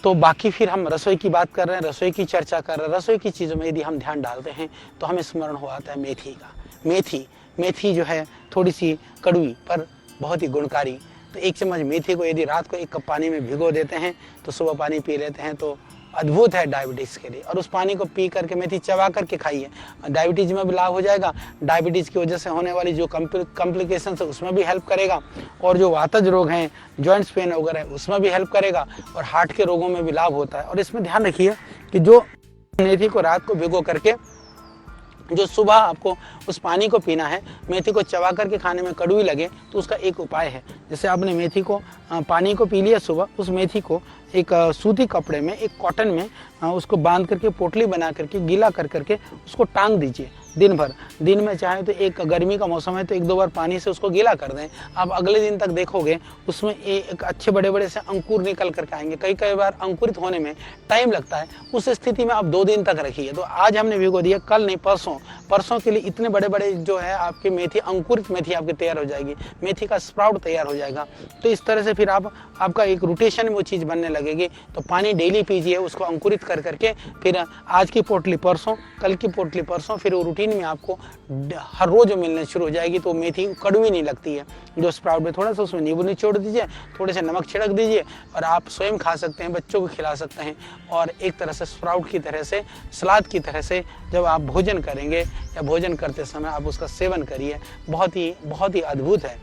तो बाकी फिर हम रसोई की बात कर रहे हैं, रसोई की चर्चा कर रहे हैं, रसोई की चीज़ों में यदि हम ध्यान डालते हैं तो हमें स्मरण हो आता है मेथी का। मेथी जो है थोड़ी सी कड़वी पर बहुत ही गुणकारी। तो 1 चम्मच मेथी को यदि रात को 1 कप पानी में भिगो देते हैं तो सुबह पानी पी लेते हैं तो अद्भुत है डायबिटीज़ के लिए। और उस पानी को पी करके मेथी चबा करके खाइए, डायबिटीज़ में भी लाभ हो जाएगा, डायबिटीज़ की वजह से होने वाली जो कॉम्प्लिकेशन है उसमें भी हेल्प करेगा, और जो वातज रोग हैं, जॉइंट्स पेन वगैरह उसमें भी हेल्प करेगा, और हार्ट के रोगों में भी लाभ होता है। और इसमें ध्यान रखिए कि जो मेथी को रात को भिगो करके जो सुबह आपको उस पानी को पीना है, मेथी को चबा करके खाने में कड़वी लगे तो उसका एक उपाय है। जैसे आपने मेथी को पानी को पी लिया सुबह, उस मेथी को एक सूती कपड़े में, एक कॉटन में उसको बांध करके पोटली बना करके गीला कर करके उसको टांग दीजिए दिन भर। दिन में चाहे तो एक गर्मी का मौसम है तो 1-2 बार पानी से उसको गीला कर दें। आप अगले दिन तक देखोगे उसमें एक अच्छे बड़े बड़े से अंकुर निकल करके आएंगे। कई बार अंकुरित होने में टाइम लगता है, उस स्थिति में आप 2 दिन तक रखिए। तो आज हमने भिगो दिया, कल नहीं परसों के लिए इतने बड़े बड़े जो है आपकी मेथी, अंकुरित मेथी आपकी तैयार हो जाएगी, मेथी का स्प्राउट तैयार हो जाएगा। तो इस तरह से फिर आपका एक रोटेशन में वो चीज़ बनने लगेगी। तो पानी डेली पीजिए, उसको अंकुरित कर करके, फिर आज की पोटली परसों, कल की पोटली परसों, फिर वो रूटीन में आपको हर रोज मिलने शुरू हो जाएगी। तो मेथी कड़वी नहीं लगती है। जो स्प्राउट में थोड़ा सा उसमें नींबू निचोड़ दीजिए, थोड़े से नमक छिड़क दीजिए, और आप स्वयं खा सकते हैं, बच्चों को खिला सकते हैं। और एक तरह से स्प्राउट की तरह से, सलाद की तरह से जब आप भोजन करेंगे या भोजन करते समय आप उसका सेवन करिए, बहुत ही अद्भुत है।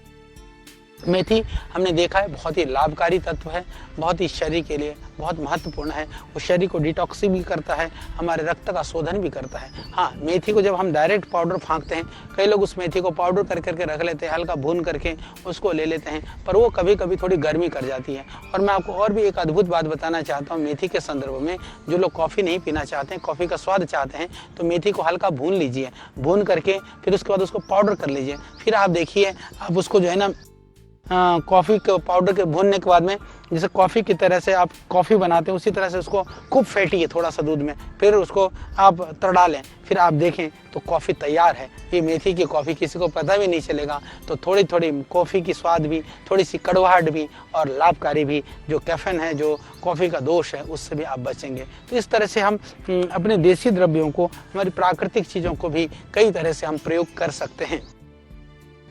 मेथी हमने देखा है बहुत ही लाभकारी तत्व है, बहुत ही शरीर के लिए बहुत महत्वपूर्ण है। वो शरीर को डिटॉक्सी भी करता है, हमारे रक्त का शोधन भी करता है। हाँ, मेथी को जब हम डायरेक्ट पाउडर फाँकते हैं, कई लोग उस मेथी को पाउडर कर करके रख लेते हैं, हल्का भून करके उसको ले लेते हैं, पर वो कभी कभी थोड़ी गर्मी कर जाती है। और मैं आपको और भी एक अद्भुत बात बताना चाहता हूँ मेथी के संदर्भ में। जो लोग कॉफ़ी नहीं पीना चाहते हैं, कॉफ़ी का स्वाद चाहते हैं, तो मेथी को हल्का भून लीजिए, भून करके फिर उसके बाद उसको पाउडर कर लीजिए। फिर आप देखिए, आप उसको जो है ना कॉफ़ी के पाउडर के भूनने के बाद में, जैसे कॉफ़ी की तरह से आप कॉफ़ी बनाते हैं उसी तरह से उसको खूब फेंटिए थोड़ा सा दूध में, फिर उसको आप तड़ा लें, फिर आप देखें तो कॉफ़ी तैयार है। ये मेथी की कॉफ़ी किसी को पता भी नहीं चलेगा। तो थोड़ी थोड़ी कॉफ़ी की स्वाद भी, थोड़ी सी कड़वाहट भी और लाभकारी भी, जो कैफीन है, जो कॉफ़ी का दोष है, उससे भी आप बचेंगे। तो इस तरह से हम अपने देसी द्रव्यों को, हमारी प्राकृतिक चीज़ों को भी कई तरह से हम प्रयोग कर सकते हैं।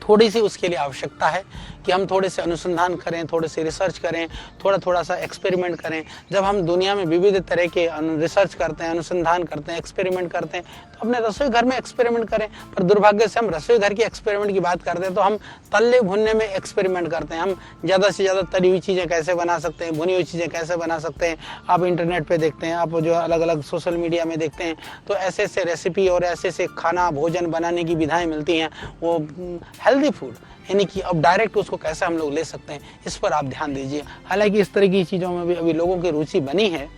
थोड़ी सी उसके लिए आवश्यकता है कि हम थोड़े से अनुसंधान करें, थोड़े से रिसर्च करें, थोड़ा सा एक्सपेरिमेंट करें। जब हम दुनिया में विविध तरह के रिसर्च करते हैं, अनुसंधान करते हैं, एक्सपेरिमेंट करते हैं, तो अपने रसोई घर में एक्सपेरिमेंट करें। पर दुर्भाग्य से हम रसोई घर की एक्सपेरिमेंट की बात करते हैं तो हम तलने भुनने में एक्सपेरिमेंट करते हैं। हम ज़्यादा से ज़्यादा तली हुई चीज़ें कैसे बना सकते हैं, भुनी हुई चीज़ें कैसे बना सकते हैं, आप इंटरनेट पर देखते हैं, आप जो अलग अलग सोशल मीडिया में देखते हैं, तो ऐसे ऐसे रेसिपी और ऐसे ऐसे खाना भोजन बनाने की विधाएँ मिलती हैं, वो हेल्दी फूड, यानी कि अब डायरेक्ट उसको कैसे हम लोग ले सकते हैं, इस पर आप ध्यान दीजिए। हालांकि इस तरह की चीज़ों में भी अभी लोगों की रुचि बनी है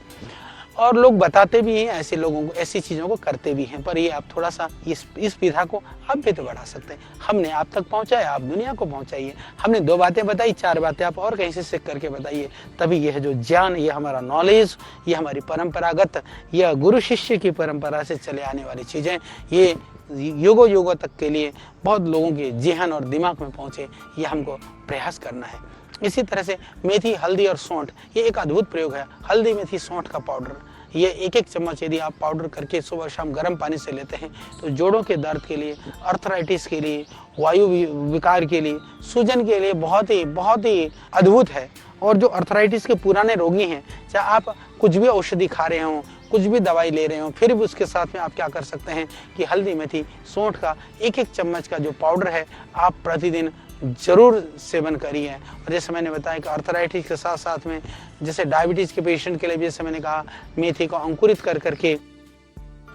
और लोग बताते भी हैं, ऐसे लोगों को, ऐसी चीज़ों को करते भी हैं। पर ये आप थोड़ा सा इस विधा को आप भी तो बढ़ा सकते हैं। हमने आप तक पहुंचाया, आप दुनिया को पहुंचाइए। हमने 2 बातें बताई, 4 बातें आप और कहीं से सीख करके बताइए। तभी यह जो ज्ञान, ये हमारा नॉलेज, ये हमारी परंपरागत, यह गुरु शिष्य की परंपरा से चले आने वाली चीज़ें, ये युगों तक के लिए बहुत लोगों के जेहन और दिमाग में पहुंचे, ये हमको प्रयास करना है। इसी तरह से मेथी, हल्दी और सौंठ, ये एक अद्भुत प्रयोग है। हल्दी, मेथी, सौंठ का पाउडर, ये 1-1 चम्मच यदि आप पाउडर करके सुबह शाम गर्म पानी से लेते हैं तो जोड़ों के दर्द के लिए, अर्थराइटिस के लिए, वायु विकार के लिए, सूजन के लिए बहुत ही अद्भुत है। और जो अर्थराइटिस के पुराने रोगी हैं, चाहे आप कुछ भी औषधि खा रहे हों, कुछ भी दवाई ले रहे हो, फिर भी उसके साथ में आप क्या कर सकते हैं कि हल्दी, मेथी, सौंठ का 1-1 चम्मच का जो पाउडर है, आप प्रतिदिन जरूर सेवन करिए। और जैसे मैंने बताया कि अर्थराइटिस के साथ साथ में, जैसे डायबिटीज़ के पेशेंट के लिए भी, जैसे मैंने कहा, मेथी को अंकुरित कर करके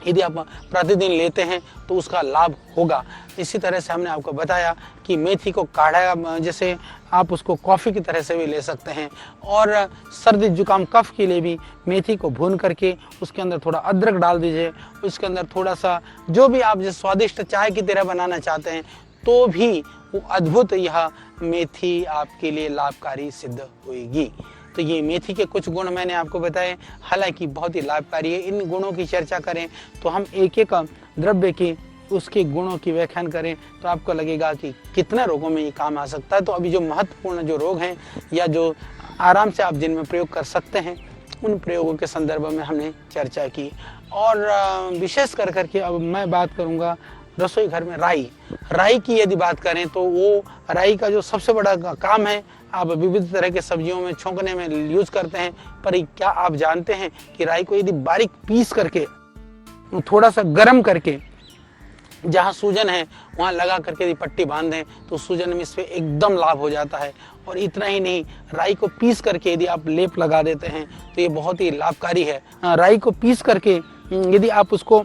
यदि आप प्रतिदिन लेते हैं तो उसका लाभ होगा। इसी तरह से हमने आपको बताया कि मेथी को काढ़ा, जैसे आप उसको कॉफ़ी की तरह से भी ले सकते हैं। और सर्दी जुकाम कफ के लिए भी मेथी को भून करके उसके अंदर थोड़ा अदरक डाल दीजिए, उसके अंदर थोड़ा सा जो भी आप जैसे स्वादिष्ट चाय की तरह बनाना चाहते हैं, तो भी वो अद्भुत यह मेथी आपके लिए लाभकारी सिद्ध होगी। तो ये मेथी के कुछ गुण मैंने आपको बताए, हालांकि बहुत ही लाभकारी है। इन गुणों की चर्चा करें तो हम एक द्रव्य की, उसके गुणों की व्याख्यान करें तो आपको लगेगा कि कितने रोगों में ये काम आ सकता है। तो अभी जो महत्वपूर्ण जो रोग हैं या जो आराम से आप जिनमें प्रयोग कर सकते हैं, उन प्रयोगों के संदर्भ में हमने चर्चा की। और विशेष कर करके अब मैं बात करूँगा रसोई घर में राई की यदि बात करें तो वो राई का जो सबसे बड़ा काम है, आप विविध तरह के सब्जियों में छोंकने में यूज करते हैं, पर क्या आप जानते हैं कि राई को यदि बारीक पीस करके थोड़ा सा गर्म करके जहाँ सूजन है वहाँ लगा करके यदि पट्टी बांध दें तो सूजन में इससे एकदम लाभ हो जाता है। और इतना ही नहीं, राई को पीस करके यदि आप लेप लगा देते हैं तो ये बहुत ही लाभकारी है। राई को पीस करके यदि आप उसको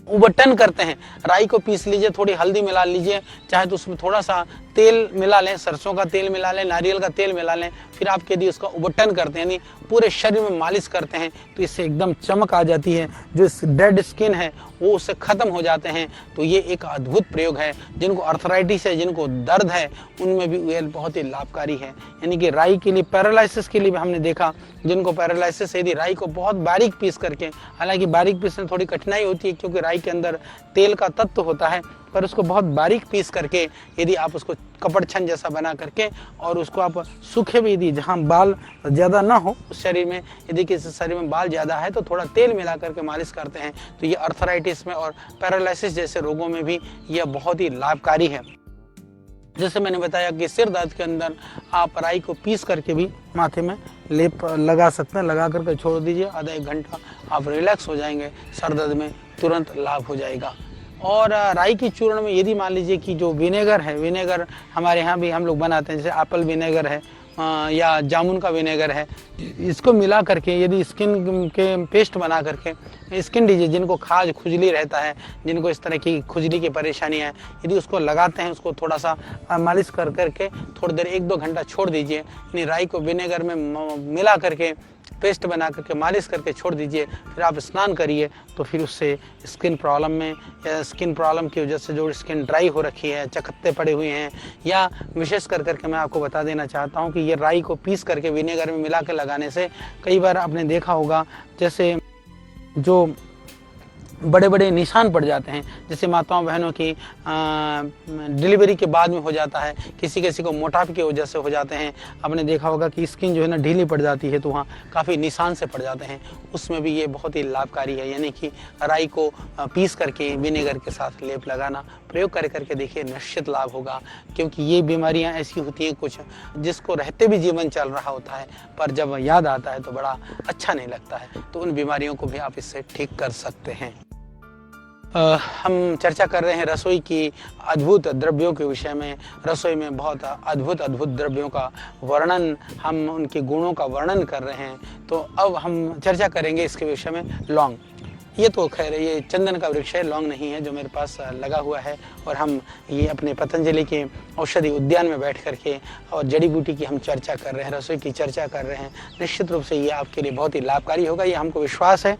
उबटन करते हैं, राई को पीस लीजिए, थोड़ी हल्दी मिला लीजिए, चाहे तो उसमें थोड़ा सा तेल मिला लें, सरसों का तेल मिला लें, नारियल का तेल मिला लें, फिर आप यदि उसका उबटन करते हैं, यानी पूरे शरीर में मालिश करते हैं तो इससे एकदम चमक आ जाती है, जो डेड स्किन है वो उससे खत्म हो जाते हैं। तो ये एक अद्भुत प्रयोग है। जिनको अर्थराइटिस है, जिनको दर्द है, उनमें भी ये बहुत ही लाभकारी है। यानी कि राई के लिए, पैरालिसिस के लिए भी हमने देखा, जिनको पैरालिसिस है यदि राई को बहुत बारीक पीस करके, हालांकि बारीक पीसने में थोड़ी कठिनाई होती है क्योंकि राई के अंदर तेल का तत्व होता है, पर उसको बहुत बारीक पीस करके यदि आप उसको कपड़ छन जैसा बना करके और उसको आप सूखे भी, यदि जहाँ बाल ज़्यादा ना हो उस शरीर में, यदि किसी शरीर में बाल ज़्यादा है तो थोड़ा तेल मिला करके मालिश करते हैं तो ये अर्थराइटिस में और पैरालिसिस जैसे रोगों में भी यह बहुत ही लाभकारी है। जैसे मैंने बताया कि सिर दर्द के अंदर आप राई को पीस करके भी माथे में लेप लगा सकते हैं, लगा करके छोड़ दीजिए, आधा एक घंटा आप रिलैक्स हो जाएंगे, सर दर्द में तुरंत लाभ हो जाएगा। और राई की चूर्ण में यदि मान लीजिए कि जो विनेगर है, विनेगर हमारे यहाँ भी हम लोग बनाते हैं, जैसे एप्पल विनेगर है या जामुन का विनेगर है, इसको मिला करके यदि स्किन के पेस्ट बना करके स्किन डिजीज, जिनको खाज खुजली रहता है, जिनको इस तरह की खुजली की परेशानी है, यदि उसको लगाते हैं, उसको थोड़ा सा मालिश कर करके थोड़ी देर 1-2 घंटा छोड़ दीजिए, यानी राई को विनेगर में मिला करके पेस्ट बना करके मालिश करके छोड़ दीजिए, फिर आप स्नान करिए तो फिर उससे स्किन प्रॉब्लम में या स्किन प्रॉब्लम की वजह से जो स्किन ड्राई हो रखी है, चकत्ते पड़े हुए हैं, या विशेष कर करके मैं आपको बता देना चाहता हूं कि ये राई को पीस करके विनेगर में मिला के लगाने से कई बार आपने देखा होगा जैसे जो बड़े बड़े निशान पड़ जाते हैं, जैसे माताओं बहनों की डिलीवरी के बाद में हो जाता है, किसी किसी को मोटापे की वजह से हो जाते हैं, आपने देखा होगा कि स्किन जो है ना ढीली पड़ जाती है तो वहाँ काफ़ी निशान से पड़ जाते हैं, उसमें भी ये बहुत ही लाभकारी है। यानी कि राई को पीस करके विनेगर के साथ लेप लगाना, प्रयोग करके देखिए, निश्चित लाभ होगा। क्योंकि ये बीमारियां ऐसी होती हैं कुछ जिसको रहते भी जीवन चल रहा होता है, पर जब याद आता है तो बड़ा अच्छा नहीं लगता है, तो उन बीमारियों को भी आप इससे ठीक कर सकते हैं। हम चर्चा कर रहे हैं रसोई की अद्भुत द्रव्यों के विषय में। रसोई में बहुत अद्भुत द्रव्यों का वर्णन, हम उनके गुणों का वर्णन कर रहे हैं। तो अब हम चर्चा करेंगे इसके विषय में लौंग। ये तो खैर ये चंदन का वृक्ष है, लौंग नहीं है, जो मेरे पास लगा हुआ है, और हम ये अपने पतंजलि के औषधि उद्यान में बैठ करके और जड़ी बूटी की हम चर्चा कर रहे हैं, रसोई की चर्चा कर रहे हैं। निश्चित रूप से ये आपके लिए बहुत ही लाभकारी होगा, ये हमको विश्वास है।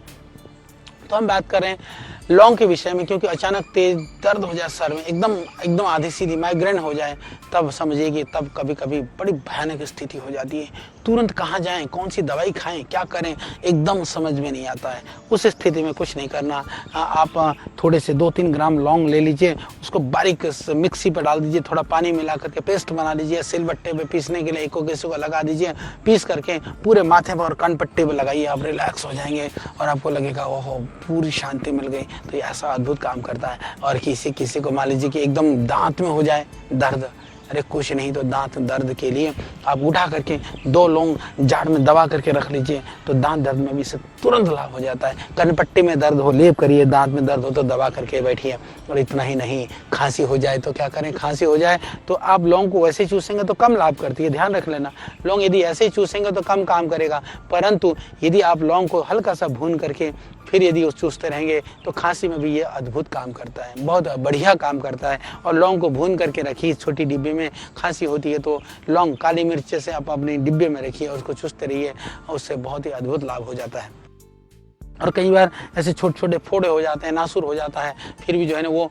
तो हम बात कर रहे हैं लौंग के विषय में, क्योंकि अचानक तेज दर्द हो जाए सर में, एकदम आधी सीधी माइग्रेन हो जाए, तब समझिए कि तब कभी कभी बड़ी भयानक स्थिति हो जाती है। तुरंत कहाँ जाएं, कौन सी दवाई खाएं, क्या करें, एकदम समझ में नहीं आता है। उस स्थिति में कुछ नहीं करना, आप थोड़े से 2-3 ग्राम लौंग ले लीजिए, उसको बारीक मिक्सी पर डाल दीजिए, थोड़ा पानी मिला करके पेस्ट बना लीजिए, सिलबट्टे पे पीसने के लिए एक किसी को लगा दीजिए, पीस करके पूरे माथे पर और कान पट्टे पर लगाइए, आप रिलैक्स हो जाएंगे और आपको लगेगा ओहो पूरी शांति मिल गई। तो ये ऐसा अद्भुत काम करता है। और किसी को मान लीजिए कि एकदम दांत में हो जाए दर्द, अरे कुछ नहीं तो दांत दर्द के लिए आप उठा करके 2 लौंग जाड़ में दबा करके रख लीजिए, तो दांत दर्द में भी इससे तुरंत लाभ हो जाता है। कनपट्टी में दर्द हो लेप करिए, दांत में दर्द हो तो दबा करके बैठिए। और इतना ही नहीं, खांसी हो जाए तो क्या करें, खांसी हो जाए तो आप लौंग को वैसे चूसेंगे तो कम लाभ करती है, ध्यान रख लेना। लौंग यदि ऐसे ही चूसेंगे तो कम काम करेगा, परंतु यदि आप लौंग को हल्का सा भून करके फिर यदि उस चूसते रहेंगे तो खांसी में भी ये अद्भुत काम करता है, बहुत बढ़िया काम करता है। और लौंग को भून करके रखिए छोटी डिब्बे में, खांसी होती है तो लौंग काली मिर्च से आप अपने डिब्बे में रखिए और उसको चूसते रहिए, उससे बहुत ही अद्भुत लाभ हो जाता है। और कई बार ऐसे छोटे छोटे फोड़े हो जाते हैं, नासूर हो जाता है, फिर भी जो है ना वो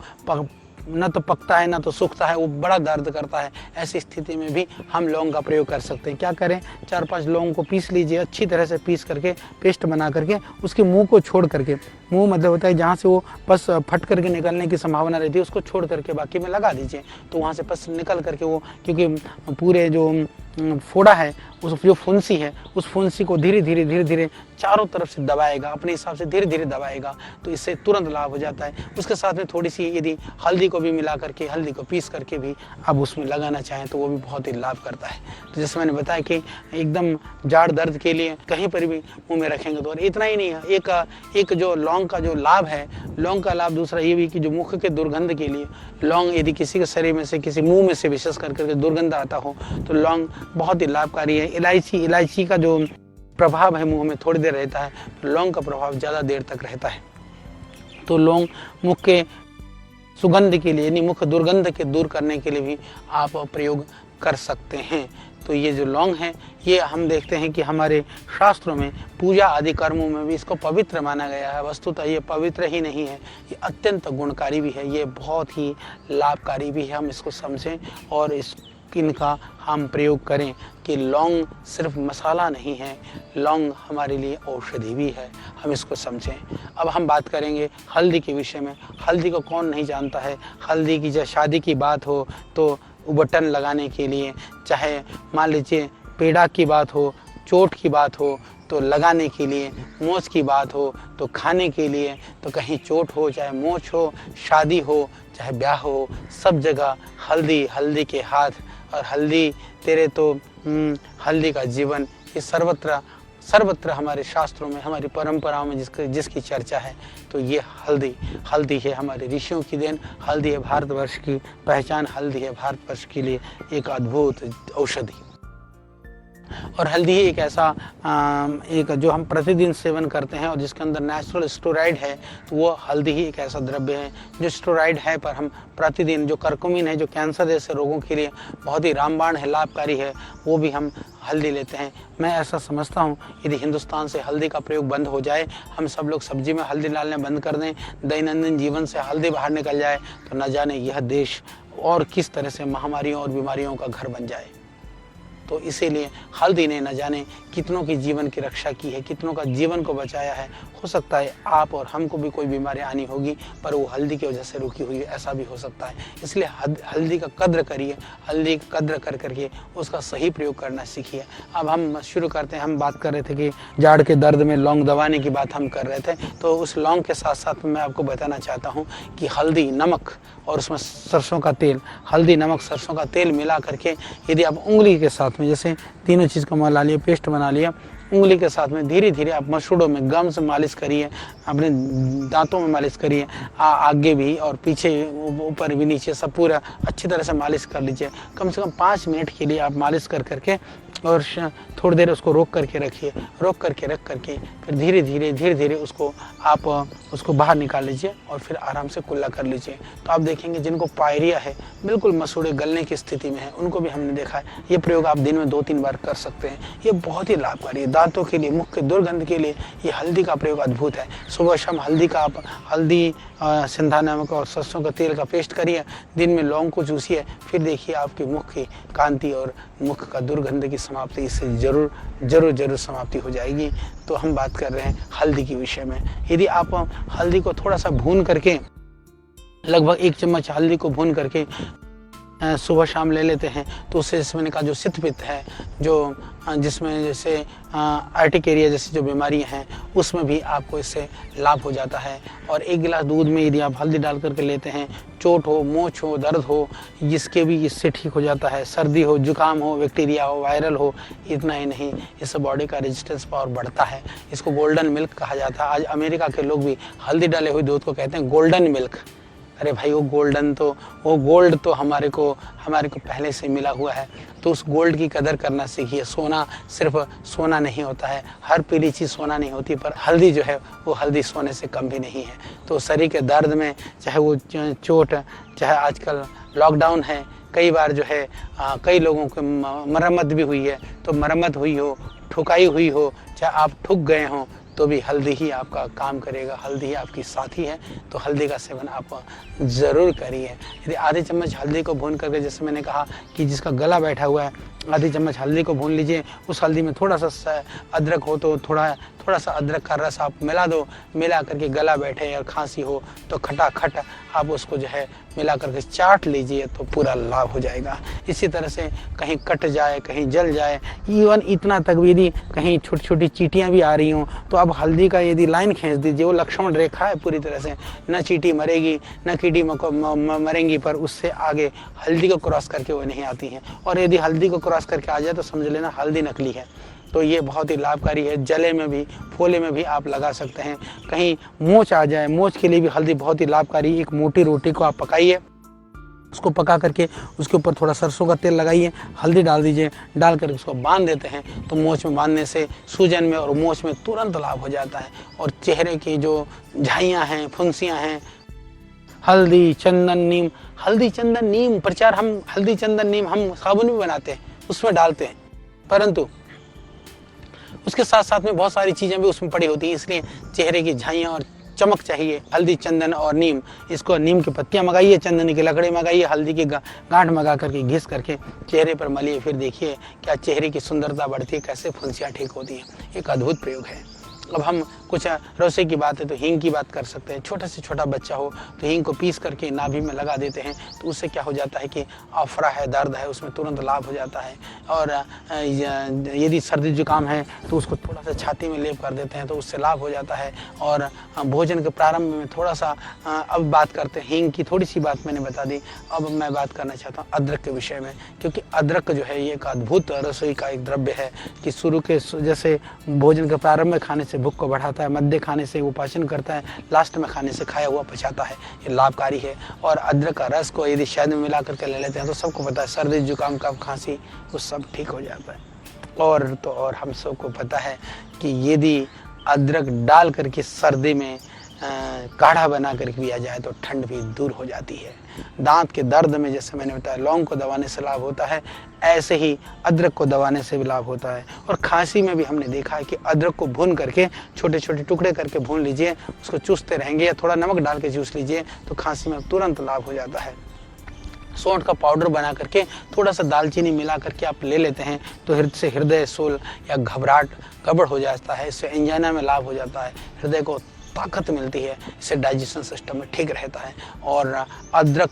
न तो पकता है न तो सूखता है, वो बड़ा दर्द करता है। ऐसी स्थिति में भी हम लौंग का प्रयोग कर सकते हैं। क्या करें, 4-5 लौंग को पीस लीजिए, अच्छी तरह से पीस करके पेस्ट बना करके उसके मुंह को छोड़ करके मुंह मतलब होता है जहाँ से वो पस फट करके निकलने की संभावना रहती है, उसको छोड़ करके बाकी में लगा दीजिए, तो वहाँ से पस निकल करके वो, क्योंकि पूरे जो फोड़ा है, उस जो फुंसी है, उस फुंसी को धीरे धीरे चारों तरफ से दबाएगा, अपने हिसाब से धीरे धीरे दबाएगा, तो इससे तुरंत लाभ हो जाता है। उसके साथ में थोड़ी सी यदि हल्दी को भी मिला करके, हल्दी को पीस करके भी आप उसमें लगाना चाहें तो वो भी बहुत ही लाभ करता है। तो जैसे मैंने बताया कि एकदम जाड़ दर्द के लिए कहीं पर भी मुंह में रखेंगे तो, और इतना ही नहीं है, एक जो लौंग का जो लाभ है, लौंग का लाभ दूसरा ये भी कि जो मुख के दुर्गंध के लिए लौंग, यदि किसी के शरीर में से, किसी मुंह में से विशेष करके दुर्गंध आता हो तो लौंग बहुत ही लाभकारी है। इलायची का जो प्रभाव है मुंह में थोड़ी देर रहता है, लौंग का प्रभाव ज़्यादा देर तक रहता है। तो लौंग मुख के सुगंध के लिए, यानी मुख दुर्गंध के दूर करने के लिए भी आप प्रयोग कर सकते हैं। तो ये जो लौंग है, ये हम देखते हैं कि हमारे शास्त्रों में पूजा आदि कर्मों में भी इसको पवित्र माना गया है। वस्तुतः ये पवित्र ही नहीं है, ये अत्यंत गुणकारी भी है, ये बहुत ही लाभकारी भी है। हम इसको समझें और इनका हम प्रयोग करें कि लौंग सिर्फ मसाला नहीं है, लौंग हमारे लिए औषधि भी है, हम इसको समझें। अब हम बात करेंगे हल्दी के विषय में। हल्दी को कौन नहीं जानता है। हल्दी की जब शादी की बात हो तो बटन लगाने के लिए, चाहे मान लीजिए पेड़ा की बात हो, चोट की बात हो तो लगाने के लिए, मोच की बात हो तो खाने के लिए, तो कहीं चोट हो चाहे मोच हो, शादी हो चाहे ब्याह हो, सब जगह हल्दी, हल्दी के हाथ और हल्दी तेरे तो हल्दी का जीवन, ये सर्वत्र हमारे शास्त्रों में, हमारी परंपराओं में जिसकी चर्चा है। तो ये हल्दी है हमारे ऋषियों की देन, हल्दी है भारतवर्ष की पहचान, हल्दी है भारतवर्ष के लिए एक अद्भुत औषधि। और हल्दी एक ऐसा एक जो हम प्रतिदिन सेवन करते हैं और जिसके अंदर नेचुरल स्टेरॉइड है, तो वो हल्दी ही एक ऐसा द्रव्य है जो स्टेरॉइड है, पर हम प्रतिदिन जो करकुमिन है, जो कैंसर जैसे रोगों के लिए बहुत ही रामबाण है, लाभकारी है, वो भी हम हल्दी लेते हैं। मैं ऐसा समझता हूँ यदि हिंदुस्तान से हल्दी का प्रयोग बंद हो जाए, हम सब लोग सब्जी में हल्दी डालने बंद कर दें, दैनंदिन जीवन से हल्दी बाहर निकल जाए, तो न जाने यह देश और किस तरह से महामारियों और बीमारियों का घर बन जाए। तो इसीलिए हल्दी ने न जाने कितनों की जीवन की रक्षा की है, कितनों का जीवन को बचाया है। हो सकता है आप और हमको भी कोई बीमारी आनी होगी, पर वो हल्दी की वजह से रुकी हुई है, ऐसा भी हो सकता है। इसलिए हल्दी का कद्र करिए, हल्दी का कद्र कर करके उसका सही प्रयोग करना सीखिए। अब हम शुरू करते हैं। हम बात कर रहे थे कि जाड़ के दर्द में लौंग दबाने की बात हम कर रहे थे, तो उस लौंग के साथ साथ मैं आपको बताना चाहता हूँ कि हल्दी, नमक और उसमें सरसों का तेल, हल्दी, नमक, सरसों का तेल मिला करके यदि आप उंगली के साथ में, जैसे तीनों चीज़ को मिला लिया, पेस्ट बना लिया, उंगली के साथ में धीरे धीरे आप मसूड़ों में गम से मालिश करिए, अपने दांतों में मालिश करिए, आगे भी और पीछे, ऊपर भी, नीचे, सब पूरा अच्छी तरह से मालिश कर लीजिए। कम से कम 5 मिनट के लिए आप मालिश कर करके और थोड़ी देर उसको रोक करके रखिए। रोक करके रख करके फिर धीरे धीरे उसको आप उसको बाहर निकाल लीजिए और फिर आराम से कुल्ला कर लीजिए। तो आप देखेंगे जिनको पायरिया है, बिल्कुल मसूड़े गलने की स्थिति में है, उनको भी हमने देखा है। ये प्रयोग आप दिन में 2-3 बार कर सकते हैं। ये बहुत ही लाभकारी है दांतों के लिए, मुख के दुर्गंध के लिए। ये हल्दी का प्रयोग अद्भुत है। सुबह शाम हल्दी का आप सिंधा नमक और सरसों का तेल का पेस्ट करिए, दिन में लौंग को चूसिए, फिर देखिए आपके मुख की कांति और मुख का दुर्गंध की समाप्ति इससे जरूर समाप्ति हो जाएगी। तो हम बात कर रहे हैं हल्दी के विषय में। यदि आप हल्दी को थोड़ा सा भून करके, लगभग 1 चम्मच हल्दी को भून करके सुबह शाम ले लेते हैं, तो उससे मैंने कहा जो सितपित्त है, जो जिसमें जैसे आर्टिकेरिया जैसी जो बीमारियां हैं, उसमें भी आपको इससे लाभ हो जाता है। और 1 गिलास दूध में यदि आप हल्दी डाल करके लेते हैं, चोट हो, मोच हो, दर्द हो, जिसके भी इससे ठीक हो जाता है। सर्दी हो, जुकाम हो, बैक्टीरिया हो, वायरल हो, इतना ही नहीं, इससे बॉडी का रेजिस्टेंस पावर बढ़ता है। इसको गोल्डन मिल्क कहा जाता है। आज अमेरिका के लोग भी हल्दी डाले हुए दूध को कहते हैं गोल्डन मिल्क। अरे भाई, वो गोल्ड तो हमारे को पहले से मिला हुआ है, तो उस गोल्ड की कदर करना सीखिए। सोना सिर्फ सोना नहीं होता है, हर पीली चीज़ सोना नहीं होती, पर हल्दी जो है वो हल्दी सोने से कम भी नहीं है। तो शरीर के दर्द में, चाहे वो चोट, चाहे आजकल लॉकडाउन है, कई बार जो है कई लोगों को मरम्मत भी हुई है, तो मरम्मत हुई हो, ठुकाई हुई हो, चाहे आप ठुक गए हों, तो भी हल्दी ही आपका काम करेगा। हल्दी ही आपकी साथी है, तो हल्दी का सेवन आप ज़रूर करिए। यदि आधे चम्मच हल्दी को भून करके, जैसे मैंने कहा कि जिसका गला बैठा हुआ है, आधी चम्मच हल्दी को भून लीजिए। उस हल्दी में थोड़ा सा अदरक हो तो थोड़ा सा अदरक का रस आप मिला दो। मिला करके गला बैठे या खांसी हो तो खटाखट आप उसको जो है मिला करके चाट लीजिए तो पूरा लाभ हो जाएगा। इसी तरह से कहीं कट जाए, कहीं जल जाए, इवन इतना तक भी यदि कहीं छोटी छोटी चींटियाँ भी आ रही हों तो आप हल्दी का यदि लाइन खींच दीजिए। वो लक्ष्मण रेखा है पूरी तरह से, न चींटी मरेगी न कीटी मरेंगी, पर उससे आगे हल्दी को क्रॉस करके वो नहीं आती हैं। और यदि हल्दी को क्रॉस करके आ जाए तो समझ लेना हल्दी नकली है। तो ये बहुत ही लाभकारी है। जले में भी, फोले में भी आप लगा सकते हैं। कहीं मोच आ जाए, मोच के लिए भी हल्दी बहुत ही लाभकारी। एक मोटी रोटी को आप पकाइए, उसको पका करके उसके ऊपर थोड़ा सरसों का तेल लगाइए, हल्दी डाल दीजिए, डाल कर उसको बांध देते हैं तो मोच में बांधने से सूजन में और मोच में तुरंत लाभ हो जाता है। और चेहरे की जो झाइयाँ हैं, फुंसियाँ हैं, हल्दी चंदन नीम, हल्दी चंदन नीम प्रचार, हम हल्दी चंदन नीम हम साबुन भी बनाते हैं, उसमें डालते हैं, परंतु उसके साथ साथ में बहुत सारी चीज़ें भी उसमें पड़ी होती हैं। इसलिए चेहरे की झाइयाँ और चमक चाहिए, हल्दी चंदन और नीम, इसको नीम की पत्तियां मंगाइए, चंदन की लकड़ी मंगाइए, हल्दी की गांठ मंगा करके घिस करके चेहरे पर मलिए, फिर देखिए क्या चेहरे की सुंदरता बढ़ती है, कैसे फुंसियाँ ठीक होती हैं। एक अद्भुत प्रयोग है। अब हम कुछ रसोई की बात है तो हींग की बात कर सकते हैं। छोटे से छोटा बच्चा हो तो हींग को पीस करके नाभि में लगा देते हैं तो उससे क्या हो जाता है कि अफरा है, दर्द है, उसमें तुरंत लाभ हो जाता है। और यदि सर्दी जुकाम है तो उसको थोड़ा सा छाती में लेप कर देते हैं तो उससे लाभ हो जाता है। और भोजन के प्रारंभ में थोड़ा सा अब बात करते हैं, हींग की थोड़ी सी बात मैंने बता दी। अब मैं बात करना चाहता हूँ अदरक के विषय में, क्योंकि अदरक जो है ये एक अद्भुत रसोई का एक द्रव्य है कि शुरू के जैसे भोजन के प्रारंभ में खाने से भूख को बढ़ाता है, मध्य खाने से वो पाचन करता है, लास्ट में खाने से खाया हुआ पचाता है, ये लाभकारी है। और अदरक का रस को यदि शहद में मिला करके ले लेते हैं तो सबको पता है सर्दी जुकाम कफ खांसी वो सब ठीक हो जाता है। और हम सबको पता है कि यदि अदरक डाल करके सर्दी में काढ़ा बना कर पिया जाए तो ठंड भी दूर हो जाती है। दांत के दर्द में जैसे मैंने बताया लौंग को दबाने से लाभ होता है, ऐसे ही अदरक को दबाने से भी लाभ होता है। और खांसी में भी हमने देखा है कि अदरक को भून करके छोटे छोटे टुकड़े करके भून लीजिए, उसको चूसते रहेंगे या थोड़ा नमक डाल के चूस लीजिए तो खांसी में तुरंत लाभ हो जाता है। सौंठ का पाउडर बना करके थोड़ा सा दालचीनी मिला करके आप ले लेते हैं तो हृदय शूल या घबराहट गड़बड़ हो जाता है, इससे एंजाइना में लाभ हो जाता है, हृदय को ताकत मिलती है, इससे डाइजेशन सिस्टम में ठीक रहता है। और अदरक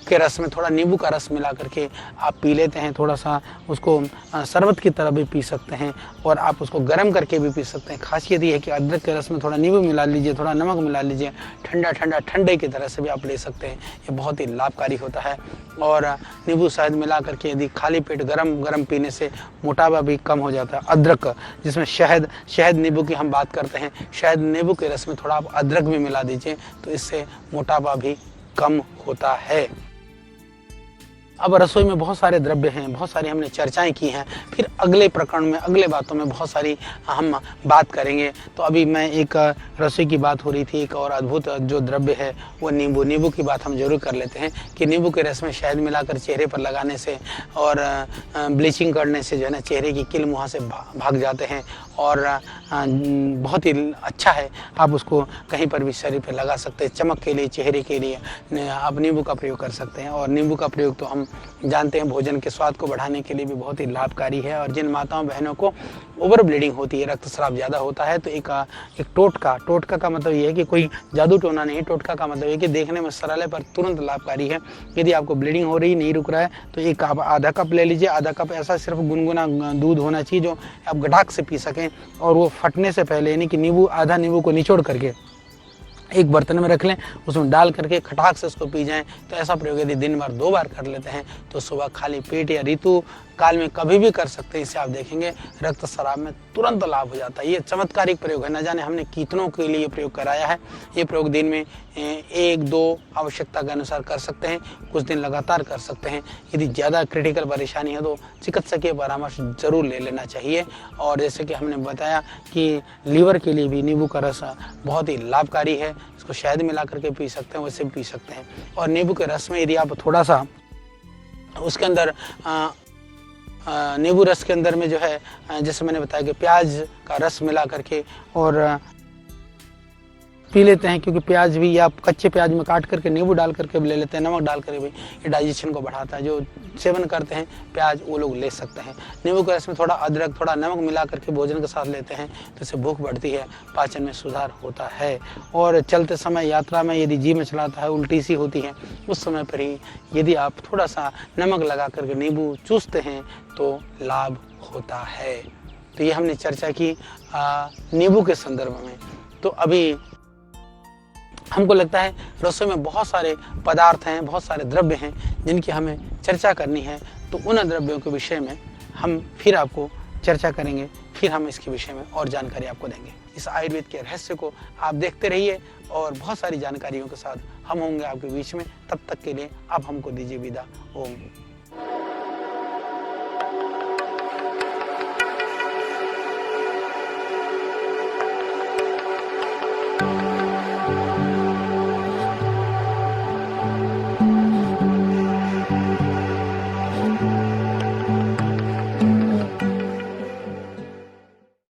के रस में थोड़ा नींबू का रस मिला करके आप पी लेते हैं, थोड़ा सा उसको शरबत की तरह भी पी सकते हैं और आप उसको गर्म करके भी पी सकते हैं। खासियत ये है कि अदरक के रस में थोड़ा नींबू मिला लीजिए, थोड़ा नमक मिला लीजिए, ठंडे की तरह से भी आप ले सकते हैं, ये बहुत ही लाभकारी होता है। और नींबू शहद मिला करके यदि खाली पेट गरम पीने से मोटापा भी कम हो जाता है। अदरक जिसमें शहद नींबू की हम बात करते हैं, शहद नींबू के रस में थोड़ा आप अदरक भी मिला दीजिए तो इससे मोटापा भी कम होता है। अब रसोई में बहुत सारे द्रव्य हैं, बहुत सारी हमने चर्चाएं की हैं, फिर अगले प्रकरण में अगले बातों में बहुत सारी हम बात करेंगे। तो अभी मैं एक रसोई की बात हो रही थी, एक और अद्भुत जो द्रव्य है वो नींबू की बात हम जरूर कर लेते हैं कि नींबू के रस में शहद मिलाकर चेहरे पर लगाने से और ब्लीचिंग करने से जो है ना चेहरे की किल मुहां से भाग जाते हैं और बहुत ही अच्छा है। आप उसको कहीं पर भी शरीर पर लगा सकते हैं, चमक के लिए, चेहरे के लिए आप नींबू का प्रयोग कर सकते हैं। और नींबू का प्रयोग तो हम जानते हैं भोजन के स्वाद को बढ़ाने के लिए भी बहुत ही लाभकारी है। और जिन माताओं बहनों को ओवर ब्लीडिंग होती है, रक्तस्राव ज़्यादा होता है, तो एक टोटका का मतलब ये है कि कोई जादू टोना नहीं, टोटका का मतलब ये कि देखने में सरल है पर तुरंत लाभकारी है। यदि आपको ब्लीडिंग हो रही नहीं रुक रहा है तो एक आप आधा कप ले लीजिए, आधा कप ऐसा सिर्फ गुनगुना दूध होना चाहिए जो आप गटाक से पी सकें और वो फटने से पहले, यानी कि आधा नींबू को निचोड़ करके एक बर्तन में रख लें, उसमें डाल करके खटाक से उसको पी जाएं। तो ऐसा प्रयोग यदि दिन भर 2 बार कर लेते हैं तो सुबह खाली पेट या ऋतु काल में कभी भी कर सकते हैं। इससे आप देखेंगे रक्तस्राव में तुरंत लाभ हो जाता है। ये चमत्कारिक प्रयोग है, न जाने हमने कितनों के लिए प्रयोग कराया है। ये प्रयोग दिन में 1-2 आवश्यकता के अनुसार कर सकते हैं, कुछ दिन लगातार कर सकते हैं। यदि ज़्यादा क्रिटिकल परेशानी है तो चिकित्सकीय परामर्श जरूर ले लेना चाहिए। और जैसे कि हमने बताया कि लीवर के लिए भी नींबू का रस बहुत ही लाभकारी है, इसको शहद मिला करके पी सकते हैं, वैसे भी पी सकते हैं। और नींबू के रस में यदि आप थोड़ा सा उसके अंदर नींबू रस के अंदर में जो है जैसे मैंने बताया कि प्याज का रस मिला करके और पी लेते हैं, क्योंकि प्याज भी या कच्चे प्याज में काट करके नींबू डाल करके भी ले लेते हैं, नमक डाल करके भी, ये डाइजेशन को बढ़ाता है। जो सेवन करते हैं प्याज वो लोग ले सकते हैं। नींबू के रस में थोड़ा अदरक, थोड़ा नमक मिला करके भोजन के साथ लेते हैं तो इससे भूख बढ़ती है, पाचन में सुधार होता है। और चलते समय यात्रा में यदि जी में चलाता है, उल्टी सी होती है, उस समय पर ही यदि आप थोड़ा सा नमक लगा करके नींबू चूसते हैं तो लाभ होता है। तो ये हमने चर्चा की नींबू के संदर्भ में। तो अभी हमको लगता है रसोई में बहुत सारे पदार्थ हैं, बहुत सारे द्रव्य हैं जिनकी हमें चर्चा करनी है। तो उन द्रव्यों के विषय में हम फिर आपको चर्चा करेंगे, फिर हम इसके विषय में और जानकारी आपको देंगे। इस आयुर्वेद के रहस्य को आप देखते रहिए और बहुत सारी जानकारियों के साथ हम होंगे आपके बीच में। तब तक के लिए आप हमको दीजिए विदा। ओम।